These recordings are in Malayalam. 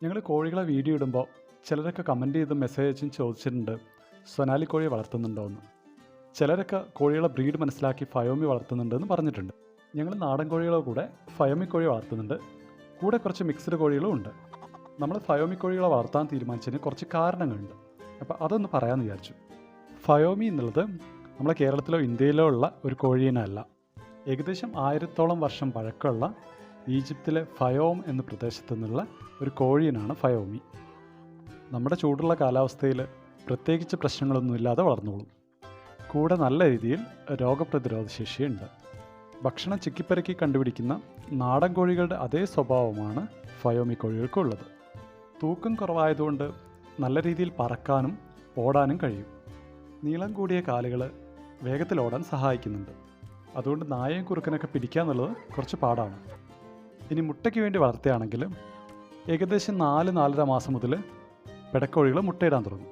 ഞങ്ങൾ കോഴികളെ വീഡിയോ ഇടുമ്പോൾ ചിലരൊക്കെ കമൻറ്റ് ചെയ്ത് മെസ്സേജ് അയച്ചും ചോദിച്ചിട്ടുണ്ട് സൊനാലി കോഴിയെ വളർത്തുന്നുണ്ടോ എന്ന്. ചിലരൊക്കെ കോഴികളെ ബ്രീഡ് മനസ്സിലാക്കി ഫയോമി വളർത്തുന്നുണ്ടെന്ന് പറഞ്ഞിട്ടുണ്ട്. ഞങ്ങൾ നാടൻ കോഴികളെ കൂടെ ഫയോമി കോഴി വളർത്തുന്നുണ്ട്. കൂടെ കുറച്ച് മിക്സ്ഡ് കോഴികളും ഉണ്ട്. നമ്മൾ ഫയോമി കോഴികളെ വളർത്താൻ തീരുമാനിച്ചതിന് കുറച്ച് കാരണങ്ങളുണ്ട്. അപ്പോൾ അതൊന്ന് പറയാമെന്ന് വിചാരിച്ചു. ഫയോമി എന്നുള്ളത് നമ്മളെ കേരളത്തിലോ ഇന്ത്യയിലോ ഉള്ള ഒരു കോഴീനല്ല. ഏകദേശം 1000ഓളം വർഷം പഴക്കമുള്ള ഈജിപ്തിലെ ഫയോം എന്ന പ്രദേശത്തു നിന്നുള്ള ഒരു കോഴീനാണ് ഫയോമി. നമ്മുടെ ചൂടുള്ള കാലാവസ്ഥയിൽ പ്രത്യേകിച്ച് പ്രശ്നങ്ങളൊന്നുമില്ലാതെ വളർന്നോളും. കൂടെ നല്ല രീതിയിൽ രോഗപ്രതിരോധ ശേഷിയുണ്ട്. ഭക്ഷണം ചിക്കിപ്പരക്കി കണ്ടുപിടിക്കുന്ന നാടൻ കോഴികളുടെ അതേ സ്വഭാവമാണ് ഫയോമി കോഴികൾക്കുള്ളത്. തൂക്കം കുറവായതുകൊണ്ട് നല്ല രീതിയിൽ പറക്കാനും ഓടാനും കഴിയും. നീളം കൂടിയ കാലുകൾ വേഗത്തിൽ ഓടാൻ സഹായിക്കുന്നുണ്ട്. അതുകൊണ്ട് നായയും കുറുക്കനൊക്കെ പിടിക്കുക എന്നുള്ളത് കുറച്ച് പാടാണ്. ഇനി മുട്ടയ്ക്ക് വേണ്ടി വളർത്തുകയാണെങ്കിൽ ഏകദേശം 4-4.5 മാസം മുതൽ പിടക്കോഴികൾ മുട്ടയിടാൻ തുടങ്ങും.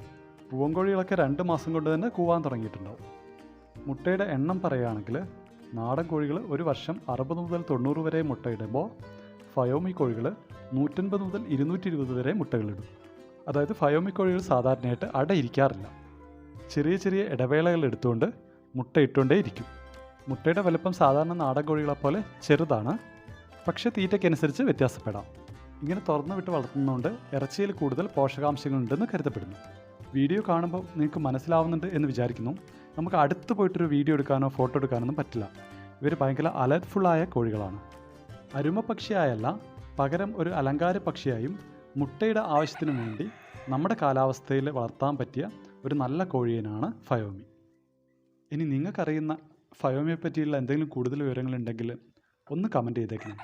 പൂവൻകോഴികളൊക്കെ 2 മാസം കൊണ്ട് തന്നെ കൂവാൻ തുടങ്ങിയിട്ടുണ്ടാവും. മുട്ടയുടെ എണ്ണം പറയുകയാണെങ്കിൽ നാടൻ കോഴികൾ ഒരു വർഷം 60 മുതൽ 90 വരെ മുട്ടയിടുമ്പോൾ ഫയോമി കോഴികൾ 150 മുതൽ 220 വരെ മുട്ടകളിടും. അതായത് ഫയോമി കോഴികൾ സാധാരണയായിട്ട് അടയിരിക്കാറില്ല. ചെറിയ ചെറിയ ഇടവേളകൾ എടുത്തുകൊണ്ട് മുട്ടയിട്ടുകൊണ്ടേ ഇരിക്കും. മുട്ടയുടെ വലുപ്പം സാധാരണ നാടൻ കോഴികളെപ്പോലെ ചെറുതാണ്, പക്ഷേ തീറ്റയ്ക്കനുസരിച്ച് വ്യത്യാസപ്പെടാം. ഇങ്ങനെ തുറന്നു വിട്ട് വളർത്തുന്നതുകൊണ്ട് ഇറച്ചിയിൽ കൂടുതൽ പോഷകാംശങ്ങളുണ്ടെന്ന് കരുതപ്പെടുന്നു. വീഡിയോ കാണുമ്പോൾ നിങ്ങൾക്ക് മനസ്സിലാവുന്നുണ്ട് എന്ന് വിചാരിക്കുന്നു. നമുക്ക് അടുത്ത് പോയിട്ടൊരു വീഡിയോ എടുക്കാനോ ഫോട്ടോ എടുക്കാനൊന്നും പറ്റില്ല. ഇവർ ഭയങ്കര അലർട്ട്ഫുള്ളായ കോഴികളാണ്. അരുമ പക്ഷിയായല്ല, പകരം ഒരു അലങ്കാര പക്ഷിയായും മുട്ടയുടെ ആവശ്യത്തിനു വേണ്ടി നമ്മുടെ കാലാവസ്ഥയിൽ വളർത്താൻ പറ്റിയ ഒരു നല്ല കോഴിയിനാണ് ഫയോമി. ഇനി നിങ്ങൾക്കറിയുന്ന ഫയോമിയെ പറ്റിയുള്ള എന്തെങ്കിലും കൂടുതൽ വിവരങ്ങളുണ്ടെങ്കിൽ ഒന്ന് കമൻറ്റ് ചെയ്തേക്കണം.